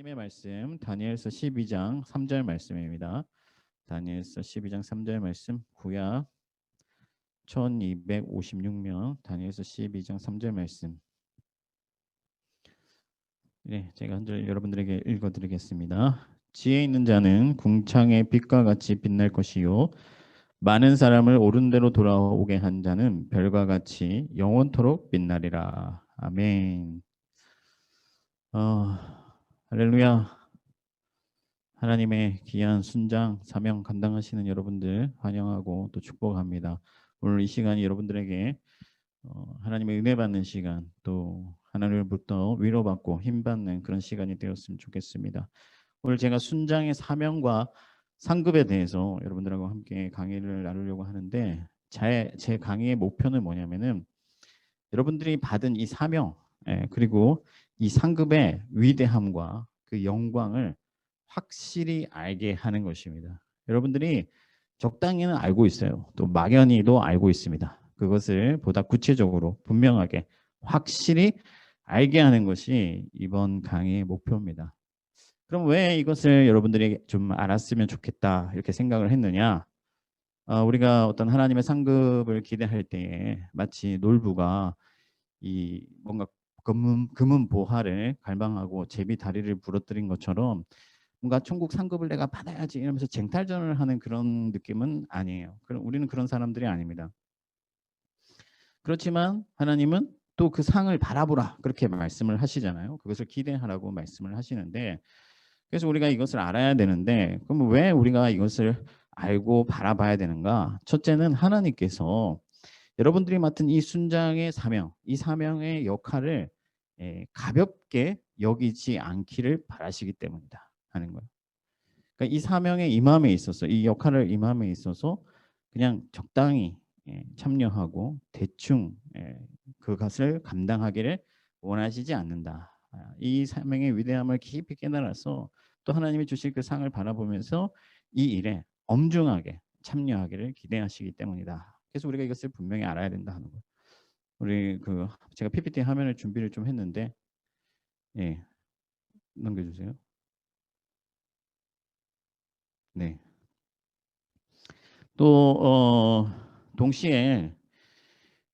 하나님의 말씀 다니엘서 12장 3절 말씀입니다. 다니엘서 12장 3절 말씀 구약 1256명 다니엘서 12장 3절 말씀. 네, 제가 한 절 여러분들에게 읽어드리겠습니다. 지혜 있는 자는 궁창의 빛과 같이 빛날 것이요 많은 사람을 옳은 대로 돌아오게 한 자는 별과 같이 영원토록 빛나리라. 아멘. 할렐루야. 하나님의 귀한 순장 사명 감당하시는 여러분들 환영하고 또 축복합니다. 오늘 이 시간이 여러분들에게 하나님의 은혜 받는 시간, 또 하나님으로부터 위로받고 힘받는 그런 시간이 되었으면 좋겠습니다. 오늘 제가 순장의 사명과 상급에 대해서 여러분들하고 함께 강의를 나누려고 하는데, 제 강의의 목표는 뭐냐면은 여러분들이 받은 이 사명, 그리고 이 상급의 위대함과 그 영광을 확실히 알게 하는 것입니다. 여러분들이 적당히는 알고 있어요. 또 막연히도 알고 있습니다. 그것을 보다 구체적으로 분명하게 확실히 알게 하는 것이 이번 강의의 목표입니다. 그럼 왜 이것을 여러분들이 좀 알았으면 좋겠다 이렇게 생각을 했느냐? 우리가 어떤 하나님의 상급을 기대할 때에 마치 놀부가 이 뭔가 금은 보화를 갈망하고 제비 다리를 부러뜨린 것처럼 뭔가 천국 상급을 내가 받아야지 이러면서 쟁탈전을 하는 그런 느낌은 아니에요. 우리는 그런 사람들이 아닙니다. 그렇지만 하나님은 또 그 상을 바라보라 그렇게 말씀을 하시잖아요. 그것을 기대하라고 말씀을 하시는데, 그래서 우리가 이것을 알아야 되는데, 그럼 왜 우리가 이것을 알고 바라봐야 되는가? 첫째는 하나님께서 여러분들이 맡은 이 순장의 사명, 이 사명의 역할을 가볍게 여기지 않기를 바라시기 때문이다 하는 거예요. 그러니까 이 사명의 임함에 있어서, 이 역할을 임함에 있어서 그냥 적당히 참여하고 대충 그것을 감당하기를 원하시지 않는다. 이 사명의 위대함을 깊이 깨달아서 또 하나님이 주실 그 상을 바라보면서 이 일에 엄중하게 참여하기를 기대하시기 때문이다. 그래서 우리가 이것을 분명히 알아야 된다 하는 거예요. 우리 제가 PPT 화면을 준비를 좀 했는데, 예, 넘겨주세요. 네. 또 동시에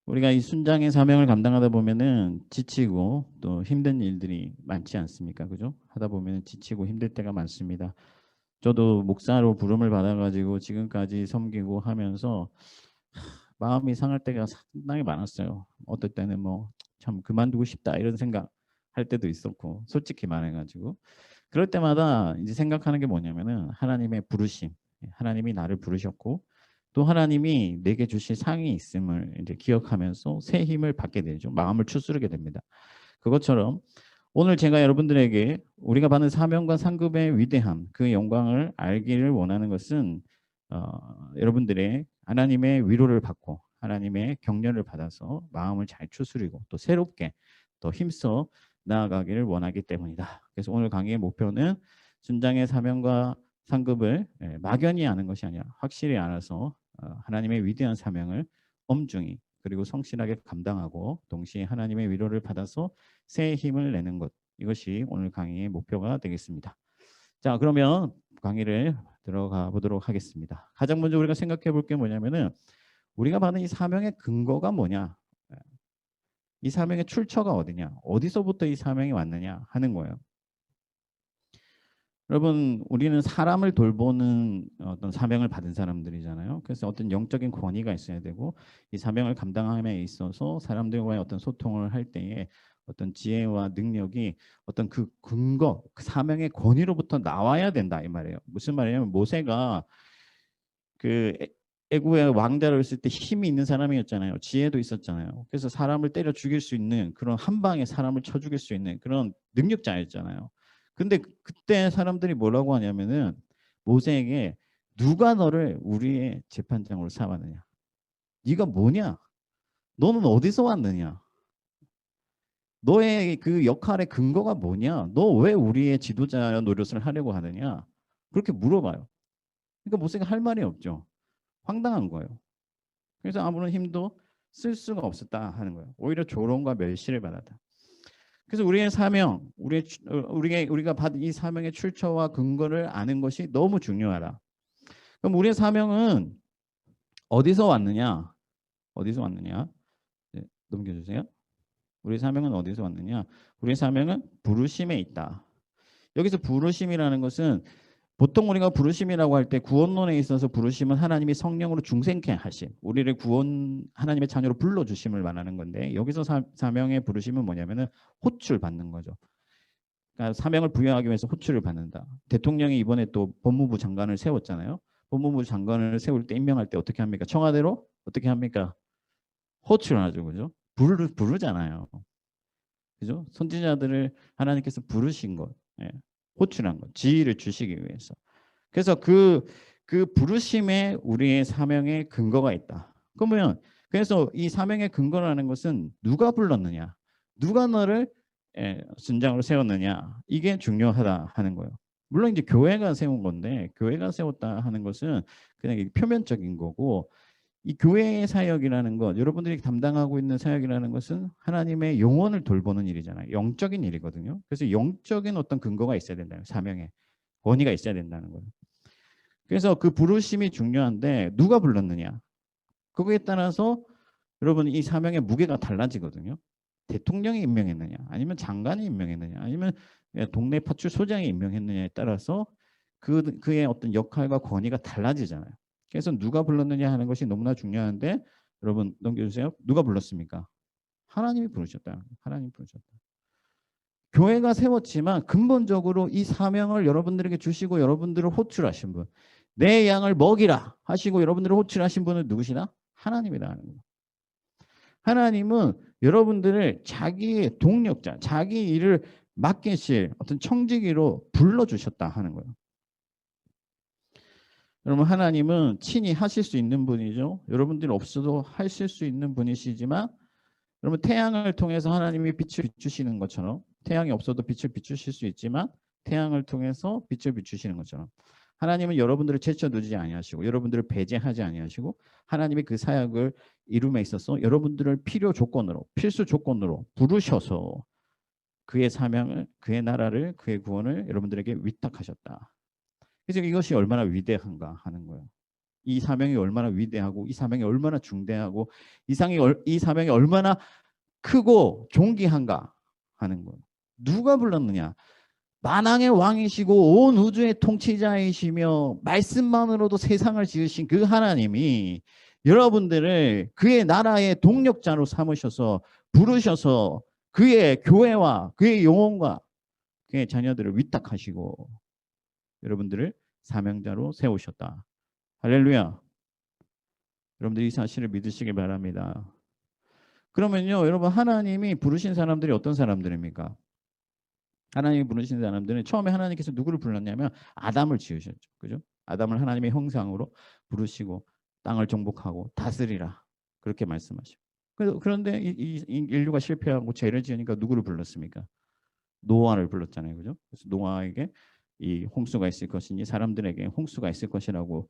우리가 이 순장의 사명을 감당하다 보면은 지치고 또 힘든 일들이 많지 않습니까? 그죠? 하다 보면 지치고 힘들 때가 많습니다. 저도 목사로 부름을 받아가지고 지금까지 섬기고 하면서 마음이 상할 때가 상당히 많았어요. 어떨 때는 뭐 참 그만두고 싶다 이런 생각 할 때도 있었고, 솔직히 말해가지고 그럴 때마다 이제 생각하는 게 뭐냐면은 하나님의 부르심, 하나님이 나를 부르셨고 또 하나님이 내게 주실 상이 있음을 이제 기억하면서 새 힘을 받게 되죠. 마음을 추스르게 됩니다. 그것처럼 오늘 제가 여러분들에게 우리가 받는 사명과 상급의 위대함, 그 영광을 알기를 원하는 것은 여러분들의 하나님의 위로를 받고 하나님의 격려를 받아서 마음을 잘 추스리고 또 새롭게 더 힘써 나아가기를 원하기 때문이다. 그래서 오늘 강의의 목표는 순장의 사명과 상급을 막연히 아는 것이 아니라 확실히 알아서 하나님의 위대한 사명을 엄중히 그리고 성실하게 감당하고 동시에 하나님의 위로를 받아서 새 힘을 내는 것, 이것이 오늘 강의의 목표가 되겠습니다. 자, 그러면 강의를 들어가 보도록 하겠습니다. 가장 먼저 우리가 생각해 볼 게 뭐냐면은 우리가 받은 이 사명의 근거가 뭐냐, 이 사명의 출처가 어디냐, 어디서부터 이 사명이 왔느냐 하는 거예요. 여러분, 우리는 사람을 돌보는 어떤 사명을 받은 사람들이잖아요. 그래서 어떤 영적인 권위가 있어야 되고 이 사명을 감당함에 있어서 사람들과의 어떤 소통을 할 때에 어떤 지혜와 능력이 어떤 그 근거, 그 사명의 권위로부터 나와야 된다 이 말이에요. 무슨 말이냐면 모세가 그 애굽의 왕자로 있을 때 힘이 있는 사람이었잖아요. 지혜도 있었잖아요. 그래서 사람을 때려 죽일 수 있는 그런 한 방에 사람을 쳐 죽일 수 있는 그런 능력자였잖아요. 근데 그때 사람들이 뭐라고 하냐면은 모세에게 누가 너를 우리의 재판장으로 삼았느냐? 네가 뭐냐? 너는 어디서 왔느냐? 너의 그 역할의 근거가 뭐냐? 너 왜 우리의 지도자 노릇을 하려고 하느냐? 그렇게 물어봐요. 그러니까 모세가 할 말이 없죠. 황당한 거예요. 그래서 아무런 힘도 쓸 수가 없었다 하는 거예요. 오히려 조롱과 멸시를 받았다. 그래서 우리의 사명, 우리가 받은 이 사명의 출처와 근거를 아는 것이 너무 중요하다. 그럼 우리의 사명은 어디서 왔느냐? 어디서 왔느냐? 네, 넘겨주세요. 우리의 사명은 어디서 왔느냐? 우리의 사명은 부르심에 있다. 여기서 부르심이라는 것은 보통 우리가 부르심이라고 할 때 구원론에 있어서 부르심은 하나님이 성령으로 중생케 하심, 우리를 구원 하나님의 자녀로 불러주심을 말하는 건데, 여기서 사명의 부르심은 뭐냐면은 호출 받는 거죠. 그러니까 사명을 부여하기 위해서 호출을 받는다. 대통령이 이번에 또 법무부 장관을 세웠잖아요. 법무부 장관을 세울 때 임명할 때 어떻게 합니까? 청와대로 어떻게 합니까? 호출하죠, 그죠? 부르잖아요. 그죠? 선지자들을 하나님께서 부르신 것, 예. 호출한 것, 지위를 주시기 위해서. 그래서 그 부르심에 우리의 사명의 근거가 있다. 그러면 그래서 이 사명의 근거라는 것은 누가 불렀느냐, 누가 너를 순장으로 세웠느냐, 이게 중요하다 하는 거예요. 물론 이제 교회가 세운 건데, 교회가 세웠다 하는 것은 그냥 표면적인 거고, 이 교회의 사역이라는 것, 여러분들이 담당하고 있는 사역이라는 것은 하나님의 영혼을 돌보는 일이잖아요. 영적인 일이거든요. 그래서 영적인 어떤 근거가 있어야 된다는, 사명에 권위가 있어야 된다는 거예요. 그래서 그 부르심이 중요한데 누가 불렀느냐, 그거에 따라서 여러분 이 사명의 무게가 달라지거든요. 대통령이 임명했느냐, 아니면 장관이 임명했느냐, 아니면 동네 파출소장이 임명했느냐에 따라서 그의 어떤 역할과 권위가 달라지잖아요. 그래서 누가 불렀느냐 하는 것이 너무나 중요한데, 여러분 넘겨주세요. 누가 불렀습니까? 하나님이 부르셨다. 하나님이 부르셨다. 교회가 세웠지만 근본적으로 이 사명을 여러분들에게 주시고 여러분들을 호출하신 분, 내 양을 먹이라 하시고 여러분들을 호출하신 분은 누구시나? 하나님이다 하는 거예요. 하나님은 여러분들을 자기의 동력자, 자기 일을 맡기실 어떤 청지기로 불러주셨다 하는 거예요. 여러분 하나님은 친히 하실 수 있는 분이죠. 여러분들이 없어도 하실 수 있는 분이시지만, 여러분 태양을 통해서 하나님이 빛을 비추시는 것처럼, 태양이 없어도 빛을 비추실 수 있지만 태양을 통해서 빛을 비추시는 것처럼, 하나님은 여러분들을 제쳐두지 아니하시고 여러분들을 배제하지 아니하시고, 하나님이 그 사역을 이룸에 있어서 여러분들을 필요 조건으로, 필수 조건으로 부르셔서 그의 사명을, 그의 나라를, 그의 구원을 여러분들에게 위탁하셨다. 그래서 이것이 얼마나 위대한가 하는 거예요. 이 사명이 얼마나 위대하고, 이 사명이 얼마나 중대하고, 이 사명이 얼마나 크고 존귀한가 하는 거예요. 누가 불렀느냐? 만왕의 왕이시고 온 우주의 통치자이시며 말씀만으로도 세상을 지으신 그 하나님이 여러분들을 그의 나라의 동력자로 삼으셔서 부르셔서 그의 교회와 그의 영혼과 그의 자녀들을 위탁하시고 여러분들을 사명자로 세우셨다. 할렐루야. 여러분들이 이 사실을 믿으시길 바랍니다. 그러면요, 여러분 하나님이 부르신 사람들이 어떤 사람들입니까? 하나님이 부르신 사람들은 처음에 하나님께서 누구를 불렀냐면 아담을 지으셨죠. 그죠? 아담을 하나님의 형상으로 부르시고 땅을 정복하고 다스리라, 그렇게 말씀하시고. 그런데 이 인류가 실패하고 죄를 지으니까 누구를 불렀습니까? 노아를 불렀잖아요. 그죠? 그래서 노아에게 이 홍수가 있을 것이니 사람들에게 홍수가 있을 것이라고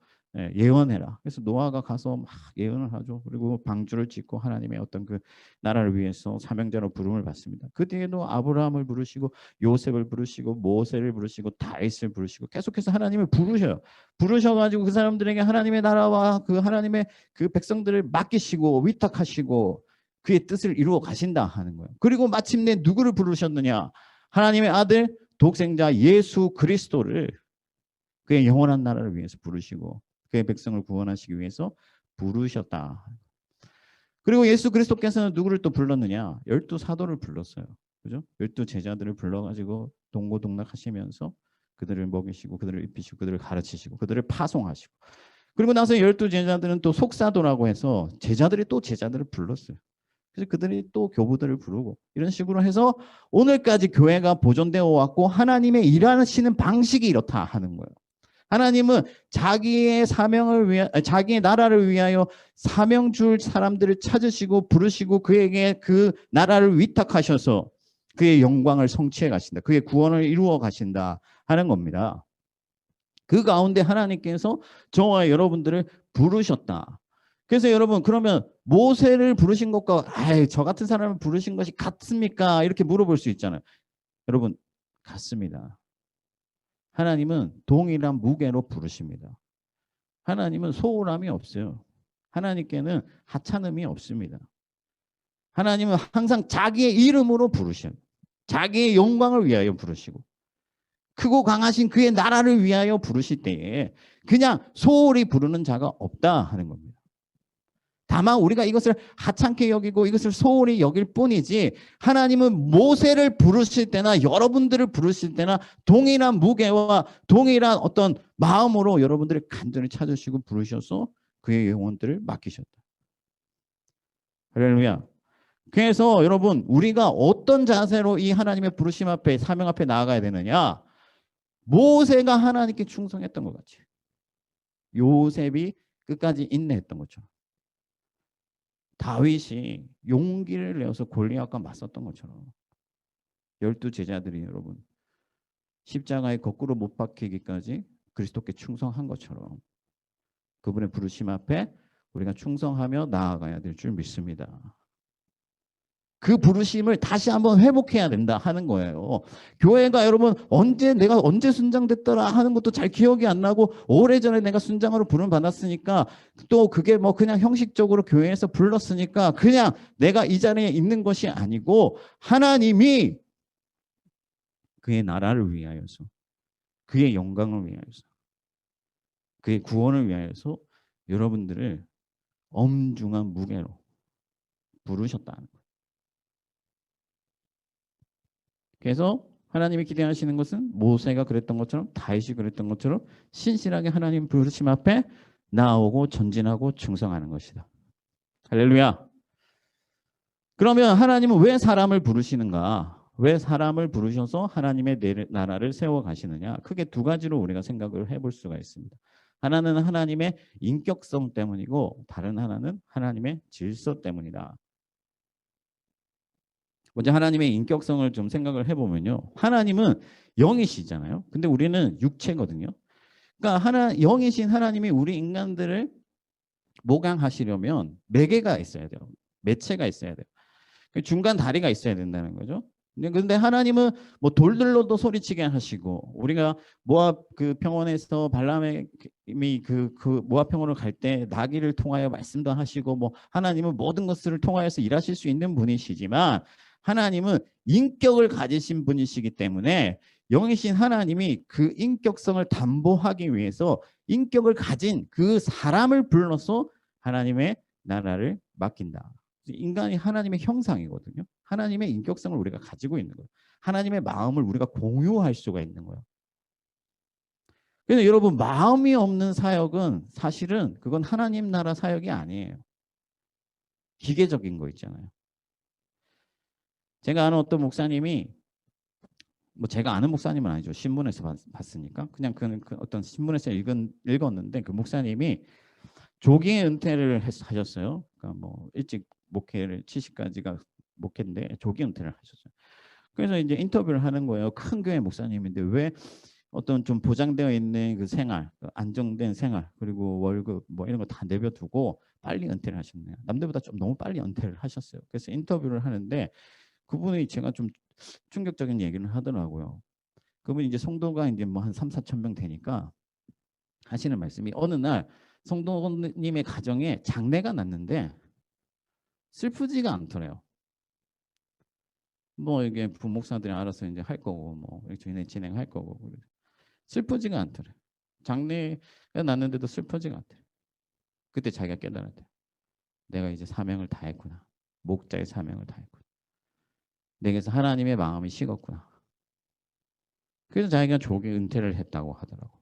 예언해라. 그래서 노아가 가서 막 예언을 하죠. 그리고 방주를 짓고 하나님의 어떤 그 나라를 위해서 사명자로 부름을 받습니다. 그 뒤에도 아브라함을 부르시고 요셉을 부르시고 모세를 부르시고 다윗을 부르시고 계속해서 하나님을 부르셔요. 부르셔가지고 그 사람들에게 하나님의 나라와 그 하나님의 그 백성들을 맡기시고 위탁하시고 그의 뜻을 이루어 가신다 하는 거예요. 그리고 마침내 누구를 부르셨느냐? 하나님의 아들 독생자 예수 그리스도를 그의 영원한 나라를 위해서 부르시고 그의 백성을 구원하시기 위해서 부르셨다. 그리고 예수 그리스도께서는 누구를 또 불렀느냐? 12사도를 불렀어요. 그죠? 12제자들을 불러가지고 동고동락하시면서 그들을 먹이시고 그들을 입히시고 그들을 가르치시고 그들을 파송하시고, 그리고 나서 12제자들은 또 속사도라고 해서 제자들이 또 제자들을 불렀어요. 그래서 그들이 또 교부들을 부르고 이런 식으로 해서 오늘까지 교회가 보존되어 왔고, 하나님의 일하시는 방식이 이렇다 하는 거예요. 하나님은 자기의 사명을 위하, 자기의 나라를 위하여 사명 줄 사람들을 찾으시고 부르시고 그에게 그 나라를 위탁하셔서 그의 영광을 성취해 가신다, 그의 구원을 이루어 가신다 하는 겁니다. 그 가운데 하나님께서 저와 여러분들을 부르셨다. 그래서 여러분 그러면 모세를 부르신 것과 저 같은 사람을 부르신 것이 같습니까? 이렇게 물어볼 수 있잖아요. 여러분 같습니다. 하나님은 동일한 무게로 부르십니다. 하나님은 소홀함이 없어요. 하나님께는 하찮음이 없습니다. 하나님은 항상 자기의 이름으로 부르셔요. 자기의 영광을 위하여 부르시고 크고 강하신 그의 나라를 위하여 부르실 때에 그냥 소홀히 부르는 자가 없다 하는 겁니다. 다만 우리가 이것을 하찮게 여기고 이것을 소홀히 여길 뿐이지 하나님은 모세를 부르실 때나 여러분들을 부르실 때나 동일한 무게와 동일한 어떤 마음으로 여러분들을 간절히 찾으시고 부르셔서 그의 영혼들을 맡기셨다. 할렐루야. 그래서 여러분 우리가 어떤 자세로 이 하나님의 부르심 앞에 사명 앞에 나아가야 되느냐. 모세가 하나님께 충성했던 것 같이 요셉이 끝까지 인내했던 것처럼 다윗이 용기를 내어서 골리앗과 맞섰던 것처럼 12 제자들이 여러분 십자가에 거꾸로 못 박히기까지 그리스도께 충성한 것처럼 그분의 부르심 앞에 우리가 충성하며 나아가야 될 줄 믿습니다. 그 부르심을 다시 한번 회복해야 된다 하는 거예요. 교회가 여러분 내가 언제 순장됐더라 하는 것도 잘 기억이 안 나고 오래전에 내가 순장으로 부름 받았으니까 또 그게 뭐 그냥 형식적으로 교회에서 불렀으니까 그냥 내가 이 자리에 있는 것이 아니고 하나님이 그의 나라를 위하여서 그의 영광을 위하여서 그의 구원을 위하여서 여러분들을 엄중한 무게로 부르셨다는 거예요. 그래서 하나님이 기대하시는 것은 모세가 그랬던 것처럼 다윗이 그랬던 것처럼 신실하게 하나님 부르심 앞에 나오고 전진하고 충성하는 것이다. 할렐루야. 그러면 하나님은 왜 사람을 부르시는가? 왜 사람을 부르셔서 하나님의 나라를 세워가시느냐? 크게 두 가지로 우리가 생각을 해볼 수가 있습니다. 하나는 하나님의 인격성 때문이고 다른 하나는 하나님의 질서 때문이다. 먼저 하나님의 인격성을 좀 생각을 해보면요. 하나님은 영이시잖아요. 근데 우리는 육체거든요. 그러니까 영이신 하나님이 우리 인간들을 목양하시려면 매개가 있어야 돼요. 매체가 있어야 돼요. 중간 다리가 있어야 된다는 거죠. 근데 하나님은 뭐 돌들로도 소리치게 하시고 우리가 모압 그 평원에서 발람이 그 모압 평원을 갈 때 나귀를 통하여 말씀도 하시고 뭐 하나님은 모든 것을 통하여서 일하실 수 있는 분이시지만 하나님은 인격을 가지신 분이시기 때문에 영이신 하나님이 그 인격성을 담보하기 위해서 인격을 가진 그 사람을 불러서 하나님의 나라를 맡긴다. 인간이 하나님의 형상이거든요. 하나님의 인격성을 우리가 가지고 있는 거예요. 하나님의 마음을 우리가 공유할 수가 있는 거예요. 그래서 여러분 마음이 없는 사역은 사실은 그건 하나님 나라 사역이 아니에요. 기계적인 거 있잖아요. 제가 아는 어떤 목사님이 뭐 제가 아는 목사님은 아니죠. 신문에서 봤으니까 그냥 그 어떤 신문에서 읽었는데 그 목사님이 조기 은퇴를 하셨어요. 그러니까 뭐 일찍 목회를 70까지가 목회인데 조기 은퇴를 하셨어요. 그래서 이제 인터뷰를 하는 거예요. 큰 교회 목사님인데 왜 어떤 좀 보장되어 있는 그 생활, 안정된 생활, 그리고 월급 뭐 이런 거 다 내버두고 빨리 은퇴를 하셨네요. 남들보다 좀 너무 빨리 은퇴를 하셨어요. 그래서 인터뷰를 하는데 그분이 제가 좀 충격적인 얘기를 하더라고요. 그분이 이제 성도가 이제 뭐 한 3, 4천 명 되니까 하시는 말씀이 어느 날 성도님의 가정에 장례가 났는데 슬프지가 않더래요. 뭐 이게 부목사들이 알아서 이제 할 거고 뭐 이렇게 진행할 거고 슬프지가 않더래. 장례가 났는데도 슬프지가 않더래. 그때 자기가 깨달았대. 내가 이제 사명을 다했구나. 목자의 사명을 다했구나. 내게서 하나님의 마음이 식었구나. 그래서 자기가 조기 은퇴를 했다고 하더라고.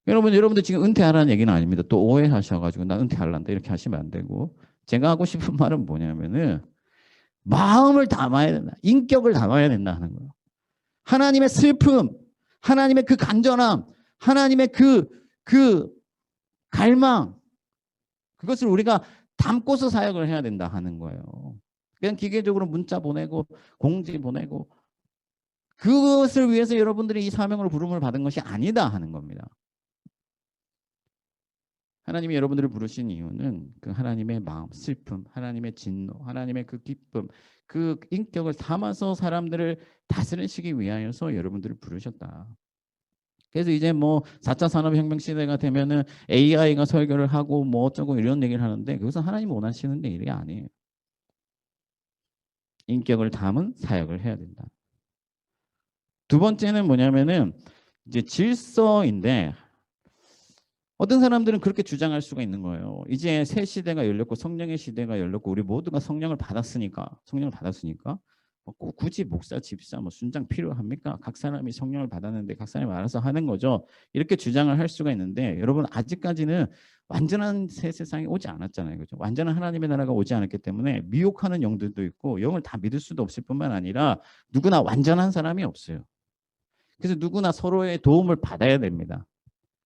여러분들 지금 은퇴하라는 얘기는 아닙니다. 또 오해하셔가지고 나 은퇴하란다 이렇게 하시면 안 되고 제가 하고 싶은 말은 뭐냐면은 마음을 담아야 된다. 인격을 담아야 된다 하는 거예요. 하나님의 슬픔, 하나님의 그 간절함, 하나님의 그 갈망 그것을 우리가 담고서 사역을 해야 된다 하는 거예요. 그냥 기계적으로 문자 보내고 공지 보내고 그것을 위해서 여러분들이 이 사명으로 부름을 받은 것이 아니다 하는 겁니다. 하나님이 여러분들을 부르신 이유는 그 하나님의 마음, 슬픔, 하나님의 진노, 하나님의 그 기쁨, 그 인격을 담아서 사람들을 다스리시기 위하여서 여러분들을 부르셨다. 그래서 이제 뭐 4차 산업혁명 시대가 되면은 AI가 설교를 하고 뭐 어쩌고 이런 얘기를 하는데 그것은 하나님 원하시는 일이 아니에요. 인격을 담은 사역을 해야 된다. 두 번째는 뭐냐면은 이제 질서인데 어떤 사람들은 그렇게 주장할 수가 있는 거예요. 이제 새 시대가 열렸고 성령의 시대가 열렸고 우리 모두가 성령을 받았으니까 뭐 굳이 목사, 집사, 뭐 순장 필요합니까? 각 사람이 성령을 받았는데 각 사람이 알아서 하는 거죠. 이렇게 주장을 할 수가 있는데 여러분 아직까지는 완전한 새 세상이 오지 않았잖아요. 그죠? 완전한 하나님의 나라가 오지 않았기 때문에 미혹하는 영들도 있고 영을 다 믿을 수도 없을 뿐만 아니라 누구나 완전한 사람이 없어요. 그래서 누구나 서로의 도움을 받아야 됩니다.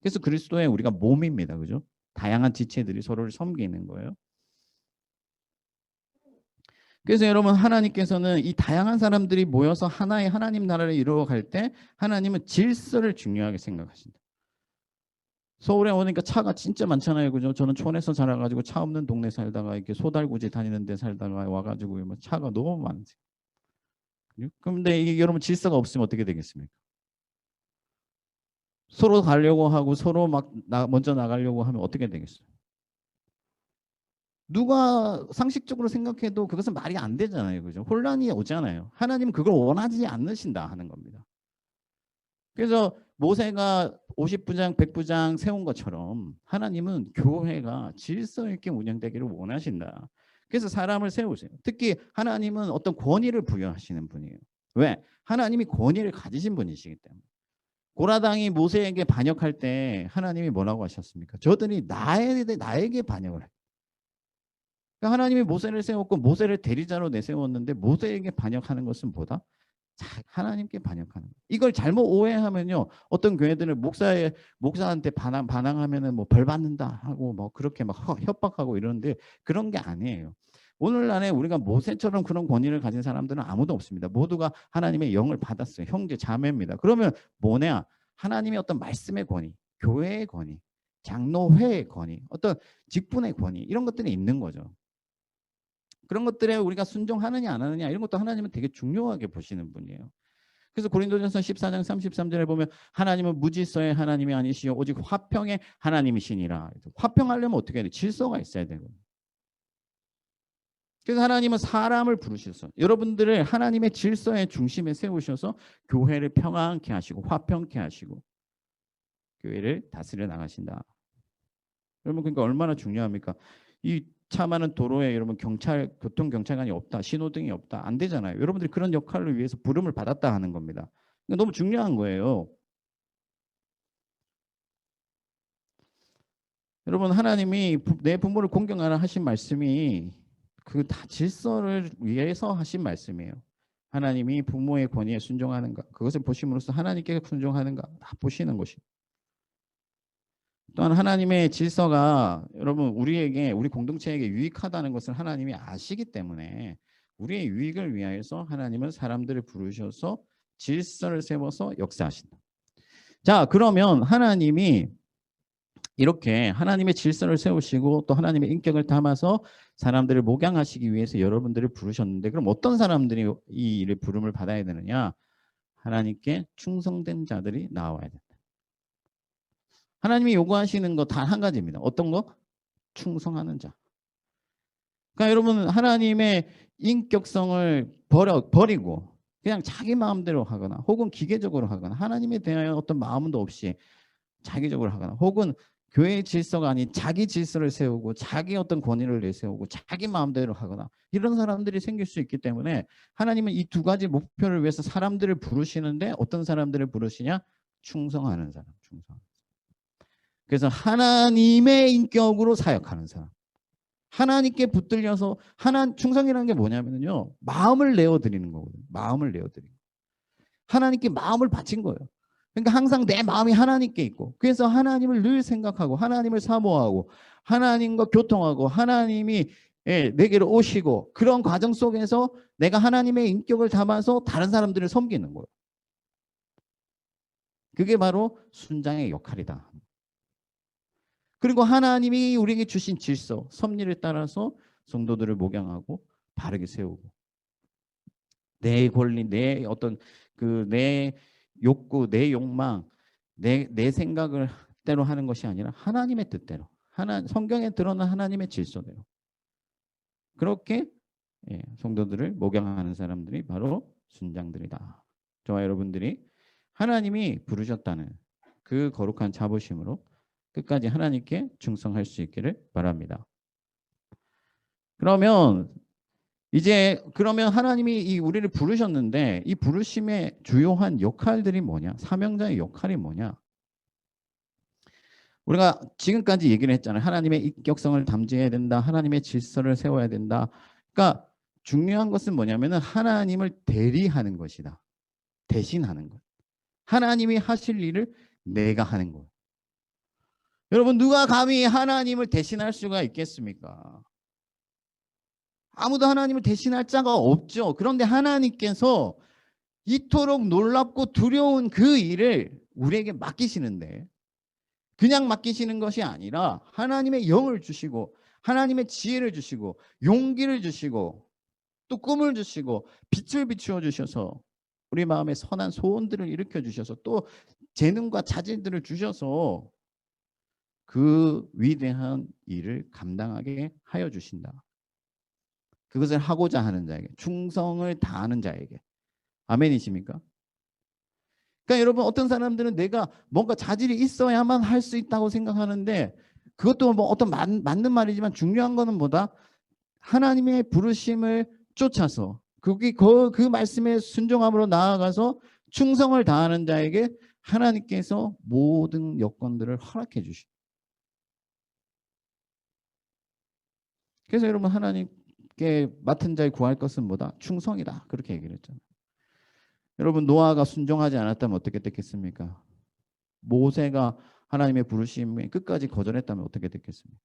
그래서 그리스도의 우리가 몸입니다. 그죠? 다양한 지체들이 서로를 섬기는 거예요. 그래서 여러분 하나님께서는 이 다양한 사람들이 모여서 하나의 하나님 나라를 이루어갈 때 하나님은 질서를 중요하게 생각하신다. 서울에 오니까 차가 진짜 많잖아요. 그죠? 저는 촌에서 자라가지고 차 없는 동네 살다가 이렇게 소달구지 다니는 데 살다가 와가지고 뭐 차가 너무 많지. 그런데 이게 여러분 질서가 없으면 어떻게 되겠습니까? 서로 가려고 하고 서로 막 먼저 나가려고 하면 어떻게 되겠어요? 누가 상식적으로 생각해도 그것은 말이 안 되잖아요. 그죠? 혼란이 오잖아요. 하나님은 그걸 원하지 않으신다 하는 겁니다. 그래서 모세가 50부장, 100부장 세운 것처럼 하나님은 교회가 질서 있게 운영되기를 원하신다. 그래서 사람을 세우세요. 특히 하나님은 어떤 권위를 부여하시는 분이에요. 왜? 하나님이 권위를 가지신 분이시기 때문에. 고라당이 모세에게 반역할 때 하나님이 뭐라고 하셨습니까? 저들이 나에게 반역을 해. 그러니까 하나님이 모세를 세웠고 모세를 대리자로 내세웠는데 모세에게 반역하는 것은 뭐다? 하나님께 반역하는 거예요. 이걸 잘못 오해하면요. 어떤 교회들은 목사한테 반항하면은 뭐 벌 받는다 하고 뭐 그렇게 막 협박하고 이러는데 그런 게 아니에요. 오늘날에 우리가 모세처럼 그런 권위를 가진 사람들은 아무도 없습니다. 모두가 하나님의 영을 받았어요. 형제 자매입니다. 그러면 뭐냐? 하나님의 어떤 말씀의 권위, 교회의 권위, 장로회의 권위, 어떤 직분의 권위 이런 것들이 있는 거죠. 그런 것들에 우리가 순종하느냐 안 하느냐 이런 것도 하나님은 되게 중요하게 보시는 분이에요. 그래서 고린도전서 14장 33절에 보면 하나님은 무질서의 하나님이 아니시요 오직 화평의 하나님이시니라. 화평하려면 어떻게 해야 돼? 질서가 있어야 되거든요. 그래서 하나님은 사람을 부르셔서 여러분들을 하나님의 질서의 중심에 세우셔서 교회를 평안케 하시고 화평케 하시고 교회를 다스려 나가신다. 여러분 그러니까 얼마나 중요합니까? 이 차 많은 도로에 여러분 교통 경찰관이 없다, 신호등이 없다, 안 되잖아요. 여러분들이 그런 역할을 위해서 부름을 받았다 하는 겁니다. 그러니까 너무 중요한 거예요. 여러분 하나님이 내 부모를 공경하라 하신 말씀이 그 다 질서를 위해서 하신 말씀이에요. 하나님이 부모의 권위에 순종하는가 그것을 보심으로써 하나님께 순종하는가 다 보시는 것이. 또한 하나님의 질서가 여러분 우리 공동체에게 유익하다는 것을 하나님이 아시기 때문에 우리의 유익을 위하여서 하나님은 사람들을 부르셔서 질서를 세워서 역사하신다. 자, 그러면 하나님이 이렇게 하나님의 질서를 세우시고 또 하나님의 인격을 담아서 사람들을 목양하시기 위해서 여러분들을 부르셨는데 그럼 어떤 사람들이 이 일을 부름을 받아야 되느냐? 하나님께 충성된 자들이 나와야 된다. 하나님이 요구하시는 거 단 한 가지입니다. 어떤 거? 충성하는 자. 그러니까 여러분 하나님의 인격성을 버리고 그냥 자기 마음대로 하거나 혹은 기계적으로 하거나 하나님에 대하여 어떤 마음도 없이 자기적으로 하거나 혹은 교회의 질서가 아닌 자기 질서를 세우고 자기 어떤 권위를 내세우고 자기 마음대로 하거나 이런 사람들이 생길 수 있기 때문에 하나님은 이 두 가지 목표를 위해서 사람들을 부르시는데 어떤 사람들을 부르시냐? 충성하는 사람. 충성. 그래서 하나님의 인격으로 사역하는 사람. 하나님께 붙들려서 충성이라는 게 뭐냐면요. 마음을 내어드리는 거거든요. 마음을 내어드리는 거. 하나님께 마음을 바친 거예요. 그러니까 항상 내 마음이 하나님께 있고 그래서 하나님을 늘 생각하고 하나님을 사모하고 하나님과 교통하고 하나님이 내게로 오시고 그런 과정 속에서 내가 하나님의 인격을 담아서 다른 사람들을 섬기는 거예요. 그게 바로 순장의 역할이다. 그리고 하나님이 우리에게 주신 질서, 섭리를 따라서 성도들을 목양하고 바르게 세우고 내 권리, 내 어떤 내 욕구, 내 욕망, 내 생각을 대로 하는 것이 아니라 하나님의 뜻대로, 성경에 드러난 하나님의 질서대로 그렇게 성도들을 목양하는 사람들이 바로 순장들이다. 저와 여러분들이 하나님이 부르셨다는 그 거룩한 자부심으로 끝까지 하나님께 충성할 수 있기를 바랍니다. 그러면 하나님이 우리를 부르셨는데 이 부르심의 주요한 역할들이 뭐냐? 사명자의 역할이 뭐냐? 우리가 지금까지 얘기를 했잖아요. 하나님의 인격성을 담지해야 된다. 하나님의 질서를 세워야 된다. 그러니까 중요한 것은 뭐냐면은 하나님을 대리하는 것이다. 대신하는 것. 하나님이 하실 일을 내가 하는 것. 여러분 누가 감히 하나님을 대신할 수가 있겠습니까? 아무도 하나님을 대신할 자가 없죠. 그런데 하나님께서 이토록 놀랍고 두려운 그 일을 우리에게 맡기시는데 그냥 맡기시는 것이 아니라 하나님의 영을 주시고 하나님의 지혜를 주시고 용기를 주시고 또 꿈을 주시고 빛을 비추어 주셔서 우리 마음에 선한 소원들을 일으켜 주셔서 또 재능과 자질들을 주셔서 그 위대한 일을 감당하게 하여 주신다. 그것을 하고자 하는 자에게, 충성을 다하는 자에게. 아멘이십니까? 그러니까 여러분 어떤 사람들은 내가 뭔가 자질이 있어야만 할 수 있다고 생각하는데 그것도 뭐 어떤 맞는 말이지만 중요한 거는 뭐다? 하나님의 부르심을 쫓아서 그 말씀에 순종함으로 나아가서 충성을 다하는 자에게 하나님께서 모든 여건들을 허락해 주시고 그래서 여러분 하나님께 맡은 자에 구할 것은 뭐다? 충성이다. 그렇게 얘기를 했잖아요. 여러분 노아가 순종하지 않았다면 어떻게 됐겠습니까? 모세가 하나님의 부르심에 끝까지 거절했다면 어떻게 됐겠습니까?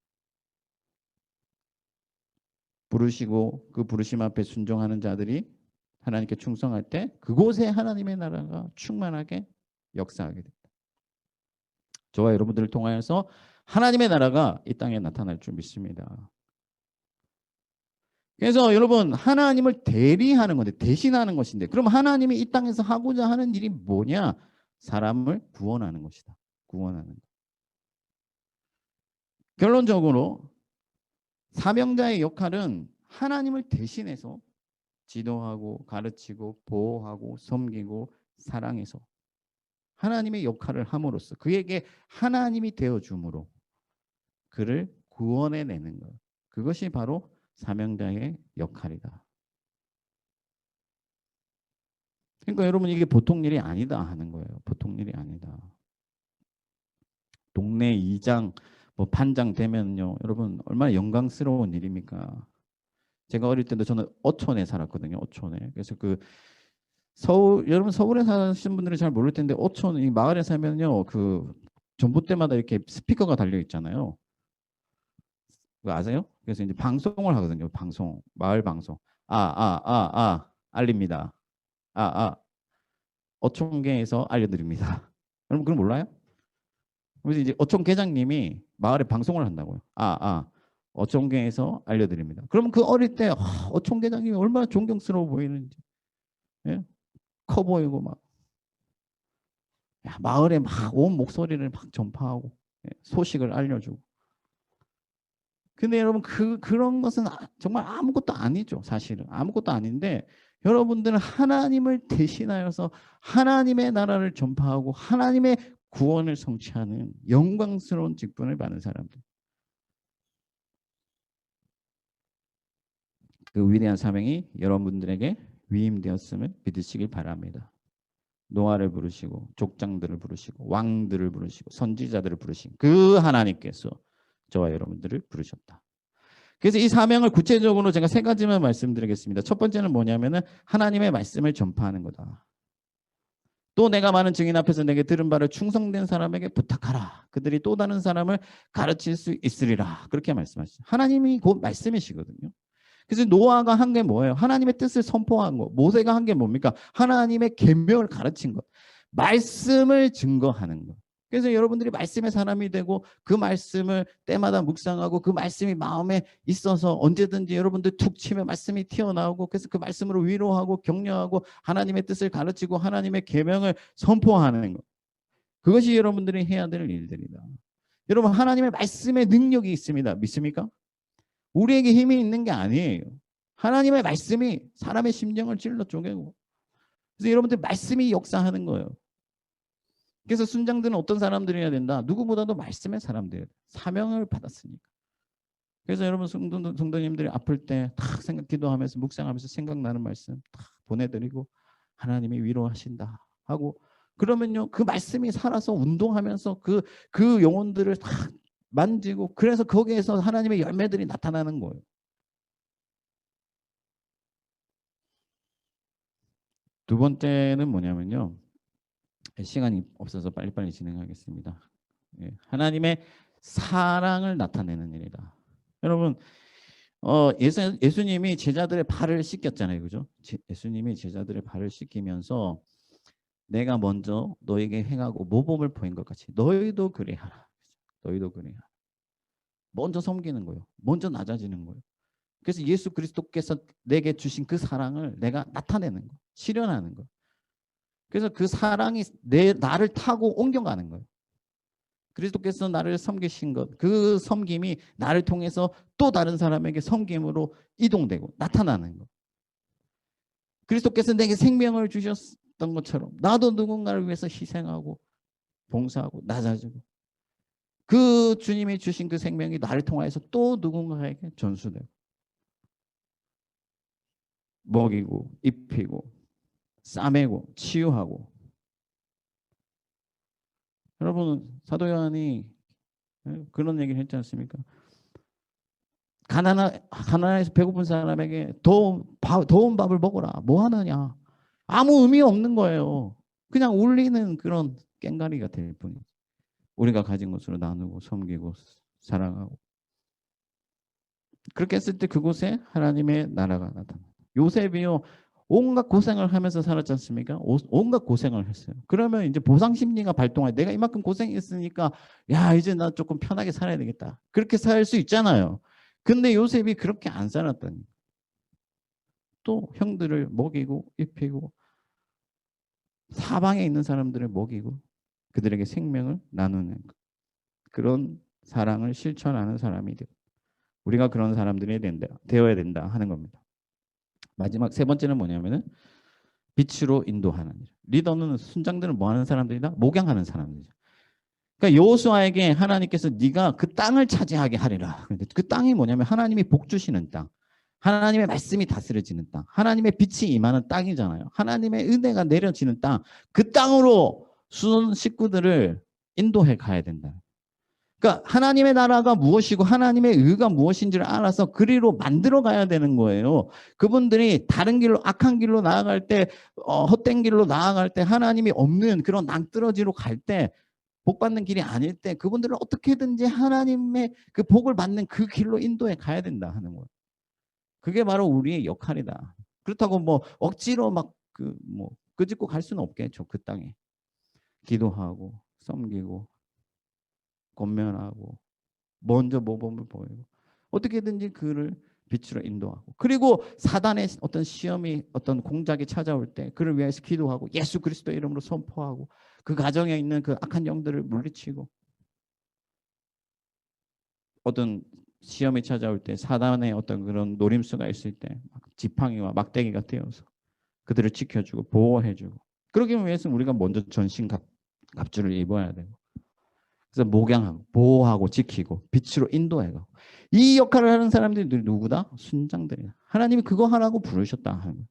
부르시고 그 부르심 앞에 순종하는 자들이 하나님께 충성할 때 그곳에 하나님의 나라가 충만하게 역사하게 됩니다. 저와 여러분들을 통하여서 하나님의 나라가 이 땅에 나타날 줄 믿습니다. 그래서 여러분 하나님을 대리하는 건데 대신하는 것인데 그럼 하나님이 이 땅에서 하고자 하는 일이 뭐냐? 사람을 구원하는 것이다. 구원하는 것. 결론적으로 사명자의 역할은 하나님을 대신해서 지도하고 가르치고 보호하고 섬기고 사랑해서 하나님의 역할을 함으로써 그에게 하나님이 되어줌으로 그를 구원해내는 것. 그것이 바로 사명자의 역할이다. 그러니까 여러분 이게 보통 일이 아니다 하는 거예요. 보통 일이 아니다. 동네 이장, 뭐 반장 되면요. 여러분 얼마나 영광스러운 일입니까? 제가 어릴 때도 저는 어촌에 살았거든요. 어촌에. 그래서 여러분 서울에 사시는 분들은 잘 모를 텐데 어촌 이 마을에 살면요. 그 전봇대마다 이렇게 스피커가 달려 있잖아요. 그거 아세요? 그래서 이제 방송을 하거든요. 방송, 마을 방송. 알립니다. 어촌계에서 알려드립니다. 여러분 그럼 몰라요? 그래서 이제 어촌 계장님이 마을에 방송을 한다고요. 어촌계에서 알려드립니다. 그러면 그 어릴 때 어촌 계장님이 얼마나 존경스러워 보이는지, 예? 커 보이고 막 마을에 막 온 목소리를 막 전파하고 소식을 알려주고. 근데 여러분 그런 것은 정말 아무것도 아니죠. 사실은 아무것도 아닌데 여러분들은 하나님을 대신하여서 하나님의 나라를 전파하고 하나님의 구원을 성취하는 영광스러운 직분을 받는 사람들. 그 위대한 사명이 여러분들에게 위임되었음을 믿으시길 바랍니다. 노아를 부르시고 족장들을 부르시고 왕들을 부르시고 선지자들을 부르신 그 하나님께서 저와 여러분들을 부르셨다. 그래서 이 사명을 구체적으로 제가 세 가지만 말씀드리겠습니다. 첫 번째는 뭐냐면은 하나님의 말씀을 전파하는 거다. 또 내가 많은 증인 앞에서 내게 들은 바를 충성된 사람에게 부탁하라. 그들이 또 다른 사람을 가르칠 수 있으리라. 그렇게 말씀하시죠. 하나님이 곧 말씀이시거든요. 그래서 노아가 한 게 뭐예요? 하나님의 뜻을 선포한 거. 모세가 한 게 뭡니까? 하나님의 계명을 가르친 것. 말씀을 증거하는 것. 그래서 여러분들이 말씀의 사람이 되고 그 말씀을 때마다 묵상하고 그 말씀이 마음에 있어서 언제든지 여러분들 툭 치면 말씀이 튀어나오고 그래서 그 말씀으로 위로하고 격려하고 하나님의 뜻을 가르치고 하나님의 계명을 선포하는 것. 그것이 여러분들이 해야 될 일들이다. 여러분 하나님의 말씀의 능력이 있습니다. 믿습니까? 우리에게 힘이 있는 게 아니에요. 하나님의 말씀이 사람의 심령을 찔러 쪼개고 그래서 여러분들 말씀이 역사하는 거예요. 그래서 순장들은 어떤 사람들이어야 된다? 누구보다도 말씀의 사람들, 사명을 받았으니까. 그래서 여러분 성도님들이 아플 때 탁 생각 기도하면서 묵상하면서 생각나는 말씀 탁 보내드리고 하나님이 위로하신다 하고 그러면요 그 말씀이 살아서 운동하면서 그 영혼들을 탁 만지고 그래서 거기에서 하나님의 열매들이 나타나는 거예요. 두 번째는 뭐냐면요. 시간이 없어서 빨리빨리 진행하겠습니다. 하나님의 사랑을 나타내는 일이다. 여러분 예수님이 제자들의 발을 씻겼잖아요. 그죠? 예수님이 제자들의 발을 씻기면서 내가 먼저 너에게 행하고 모범을 보인 것 같이 너희도 그래하라. 너희도 그래하라. 먼저 섬기는 거예요. 먼저 낮아지는 거예요. 그래서 예수 그리스도께서 내게 주신 그 사랑을 내가 나타내는 거예요. 실현하는 거예요. 그래서 그 사랑이 나를 타고 옮겨가는 거예요. 그리스도께서 나를 섬기신 것, 그 섬김이 나를 통해서 또 다른 사람에게 섬김으로 이동되고 나타나는 것. 그리스도께서 내게 생명을 주셨던 것처럼 나도 누군가를 위해서 희생하고 봉사하고 낮아지고 그 주님이 주신 그 생명이 나를 통하여서 또 누군가에게 전수되고 먹이고 입히고 싸매고 치유하고. 여러분 사도 요한이 그런 얘기를 했지 않습니까? 가난해서 배고픈 사람에게 더운 밥을 먹어라. 뭐 하느냐? 아무 의미 없는 거예요. 그냥 울리는 그런 꽹가리가 될 뿐이지. 우리가 가진 것으로 나누고 섬기고 사랑하고. 그렇게 했을 때 그곳에 하나님의 나라가 나타나. 요셉이요. 온갖 고생을 하면서 살았지 않습니까? 온갖 고생을 했어요. 그러면 이제 보상 심리가 발동해. 내가 이만큼 고생했으니까 야 이제 나 조금 편하게 살아야 되겠다. 그렇게 살 수 있잖아요. 근데 요셉이 그렇게 안 살았다니. 또 형들을 먹이고 입히고 사방에 있는 사람들을 먹이고 그들에게 생명을 나누는 그런 사랑을 실천하는 사람이 되고 우리가 그런 사람들이 되어야 된다 하는 겁니다. 마지막 세 번째는 뭐냐면은 빛으로 인도하는 일. 리더는 순장들은 뭐 하는 사람들이다? 목양하는 사람들이죠. 그러니까 여호수아에게 하나님께서 네가 그 땅을 차지하게 하리라. 그 땅이 뭐냐면 하나님이 복 주시는 땅. 하나님의 말씀이 다스려지는 땅. 하나님의 빛이 임하는 땅이잖아요. 하나님의 은혜가 내려지는 땅. 그 땅으로 순 식구들을 인도해 가야 된다. 그러니까 하나님의 나라가 무엇이고 하나님의 의가 무엇인지를 알아서 그리로 만들어 가야 되는 거예요. 그분들이 다른 길로 악한 길로 나아갈 때 헛된 길로 나아갈 때 하나님이 없는 그런 낭떠러지로 갈 때 복받는 길이 아닐 때 그분들을 어떻게든지 하나님의 그 복을 받는 그 길로 인도해 가야 된다 하는 거예요. 그게 바로 우리의 역할이다. 그렇다고 뭐 억지로 막 끄집고 갈 수는 없겠죠. 그 땅에 기도하고 섬기고 권면하고 먼저 모범을 보이고 어떻게든지 그를 빛으로 인도하고 그리고 사단의 어떤 시험이 어떤 공작이 찾아올 때 그를 위해서 기도하고 예수 그리스도 이름으로 선포하고 그 가정에 있는 그 악한 영들을 물리치고 어떤 시험이 찾아올 때 사단의 어떤 그런 노림수가 있을 때 지팡이와 막대기가 되어서 그들을 지켜주고 보호해주고 그러기 위해서는 우리가 먼저 전신갑주를 입어야 되고 그래서 목양하고 보호하고 지키고 빛으로 인도해가고 이 역할을 하는 사람들이 누구다? 순장들이다. 하나님이 그거 하라고 부르셨다 하는 거예요.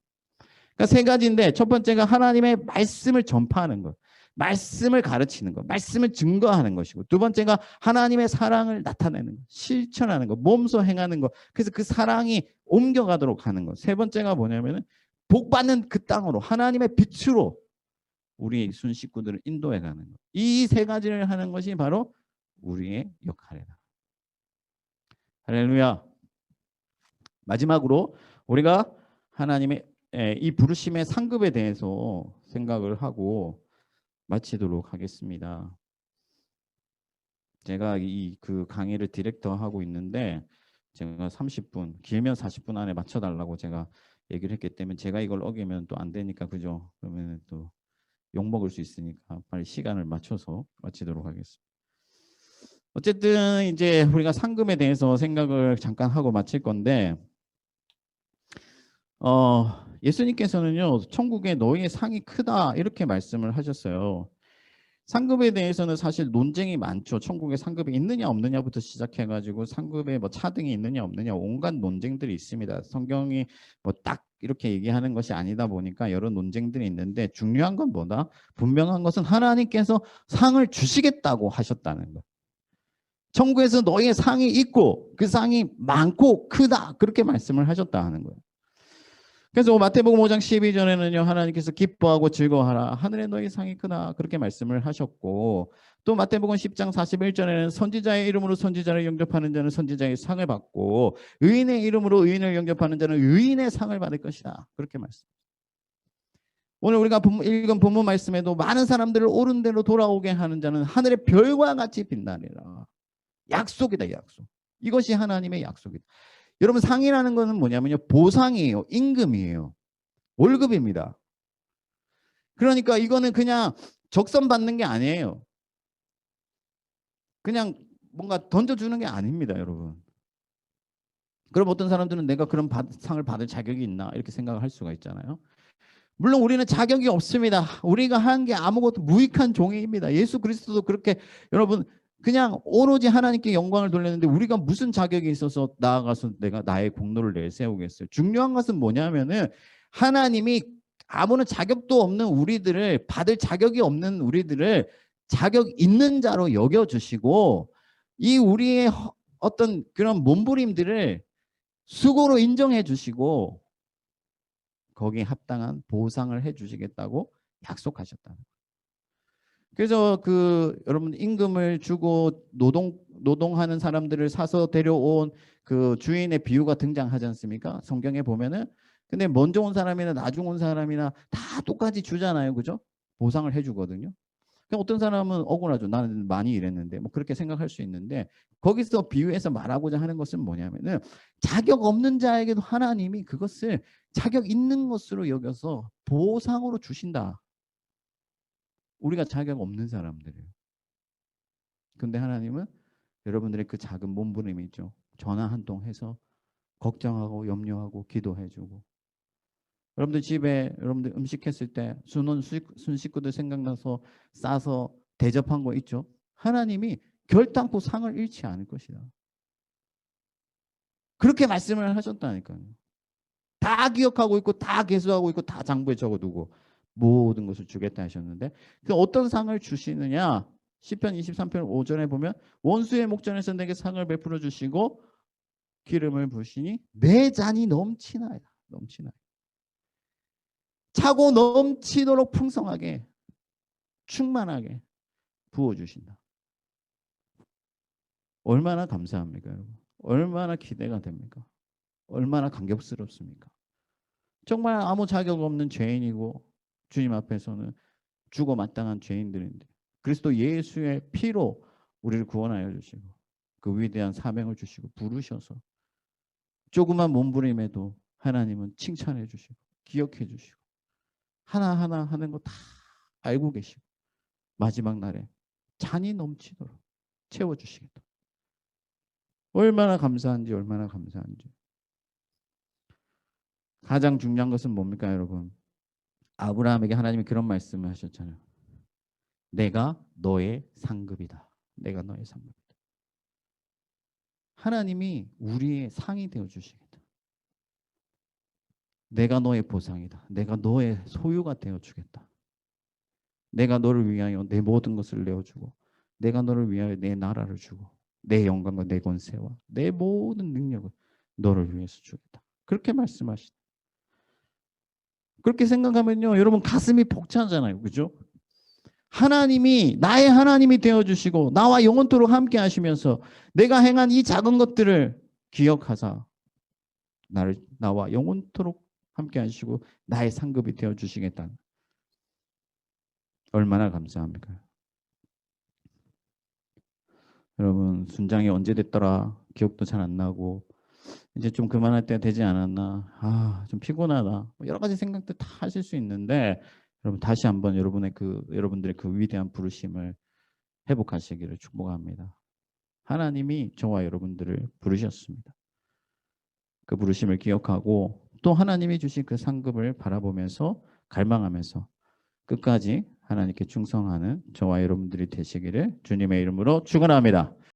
그러니까 세 가지인데 첫 번째가 하나님의 말씀을 전파하는 것. 말씀을 가르치는 것, 말씀을 증거하는 것이고 두 번째가 하나님의 사랑을 나타내는 것, 실천하는 것, 몸소 행하는 것. 그래서 그 사랑이 옮겨가도록 하는 것. 세 번째가 뭐냐면은 복받는 그 땅으로 하나님의 빛으로 우리 순 식구들을 인도해 가는 것. 이 세 가지를 하는 것이 바로 우리의 역할이다. 할렐루야. 마지막으로 우리가 하나님의 이 부르심의 상급에 대해서 생각을 하고 마치도록 하겠습니다. 제가 그 강의를 디렉터 하고 있는데 제가 30분, 길면 40분 안에 맞춰달라고 제가 얘기를 했기 때문에 제가 이걸 어기면 또 안 되니까 그죠? 그러면 또 욕먹을 수 있으니까 빨리 시간을 맞춰서 마치도록 하겠습니다. 어쨌든 이제 우리가 상금에 대해서 생각을 잠깐 하고 마칠 건데 예수님께서는요 천국에 너희의 상이 크다 이렇게 말씀을 하셨어요. 상급에 대해서는 사실 논쟁이 많죠. 천국에 상급이 있느냐 없느냐부터 시작해가지고 상급에 뭐 차등이 있느냐 없느냐 온갖 논쟁들이 있습니다. 성경이 뭐 딱 이렇게 얘기하는 것이 아니다 보니까 여러 논쟁들이 있는데 중요한 건 뭐다? 분명한 것은 하나님께서 상을 주시겠다고 하셨다는 것. 천국에서 너희의 상이 있고 그 상이 많고 크다 그렇게 말씀을 하셨다 하는 거예요. 그래서 마태복음 5장 12절에는요 하나님께서 기뻐하고 즐거워하라 하늘에 너희 상이 크다 그렇게 말씀을 하셨고 또 마태복음 10장 41절에는 선지자의 이름으로 선지자를 영접하는 자는 선지자의 상을 받고 의인의 이름으로 의인을 영접하는 자는 의인의 상을 받을 것이다 그렇게 말씀. 오늘 우리가 읽은 본문 말씀에도 많은 사람들을 옳은 대로 돌아오게 하는 자는 하늘의 별과 같이 빛나리라. 약속이다 약속. 이것이 하나님의 약속이다. 여러분 상이라는 것은 뭐냐면요 보상이에요. 임금이에요. 월급입니다. 그러니까 이거는 그냥 적선 받는 게 아니에요. 그냥 뭔가 던져주는 게 아닙니다 여러분. 그럼 어떤 사람들은 내가 그런 상을 받을 자격이 있나 이렇게 생각을 할 수가 있잖아요. 물론 우리는 자격이 없습니다. 우리가 한 게 아무것도 무익한 종이입니다. 예수 그리스도도 그렇게 여러분 그냥 오로지 하나님께 영광을 돌렸는데 우리가 무슨 자격이 있어서 나아가서 내가 나의 공로를 내세우겠어요. 중요한 것은 뭐냐면은 하나님이 아무런 자격도 없는 우리들을 받을 자격이 없는 우리들을 자격 있는 자로 여겨주시고 이 우리의 어떤 그런 몸부림들을 수고로 인정해 주시고 거기에 합당한 보상을 해주시겠다고 약속하셨다. 그래서 여러분 임금을 주고 노동하는 사람들을 사서 데려온 그 주인의 비유가 등장하지 않습니까? 성경에 보면은 근데 먼저 온 사람이나 나중 온 사람이나 다 똑같이 주잖아요, 그죠? 보상을 해주거든요. 그러니까 어떤 사람은 억울하죠. 나는 많이 일했는데 뭐 그렇게 생각할 수 있는데 거기서 비유해서 말하고자 하는 것은 뭐냐면은 자격 없는 자에게도 하나님이 그것을 자격 있는 것으로 여겨서 보상으로 주신다. 우리가 자격 없는 사람들이에요. 근데 하나님은 여러분들의 그 작은 몸부림이죠. 전화 한 통 해서 걱정하고 염려하고 기도해주고 여러분들 집에 여러분들 음식했을 때 순 식구들 생각나서 싸서 대접한 거 있죠. 하나님이 결단코 상을 잃지 않을 것이다. 그렇게 말씀을 하셨다니까요. 다 기억하고 있고 다 계수하고 있고 다 장부에 적어두고 모든 것을 주겠다 하셨는데 그 어떤 상을 주시느냐. 시편 23편 5절에 보면 원수의 목전에서 내게 상을 베풀어 주시고 기름을 부으시니 내 잔이 넘치나이다. 넘치나이다. 차고 넘치도록 풍성하게 충만하게 부어주신다. 얼마나 감사합니까 여러분. 얼마나 기대가 됩니까. 얼마나 감격스럽습니까. 정말 아무 자격 없는 죄인이고 주님 앞에서는 죽어 마땅한 죄인들인데 그리스도 예수의 피로 우리를 구원하여 주시고 그 위대한 사명을 주시고 부르셔서 조그만 몸부림에도 하나님은 칭찬해 주시고 기억해 주시고 하나하나 하는 거 다 알고 계시고 마지막 날에 잔이 넘치도록 채워주시겠다. 얼마나 감사한지 얼마나 감사한지. 가장 중요한 것은 뭡니까 여러분. 아브라함에게 하나님이 그런 말씀을 하셨잖아요. 내가 너의 상급이다. 내가 너의 상급이다. 하나님이 우리의 상이 되어주시겠다. 내가 너의 보상이다. 내가 너의 소유가 되어주겠다. 내가 너를 위하여 내 모든 것을 내어주고 내가 너를 위하여 내 나라를 주고 내 영광과 내 권세와 내 모든 능력을 너를 위해서 주겠다. 그렇게 말씀하시다. 그렇게 생각하면요. 여러분 가슴이 벅차잖아요. 그죠? 하나님이 나의 하나님이 되어주시고 나와 영원토록 함께 하시면서 내가 행한 이 작은 것들을 기억하사 나와 영원토록 함께 하시고 나의 상급이 되어주시겠다. 얼마나 감사합니까? 여러분 순장이 언제 됐더라 기억도 잘 안 나고 이제 좀 그만할 때가 되지 않았나 좀 피곤하다 뭐 여러 가지 생각들 다 하실 수 있는데 여러분 다시 한번 여러분들의 그 위대한 부르심을 회복하시기를 축복합니다. 하나님이 저와 여러분들을 부르셨습니다. 그 부르심을 기억하고 또 하나님이 주신 그 상급을 바라보면서 갈망하면서 끝까지 하나님께 충성하는 저와 여러분들이 되시기를 주님의 이름으로 축원합니다.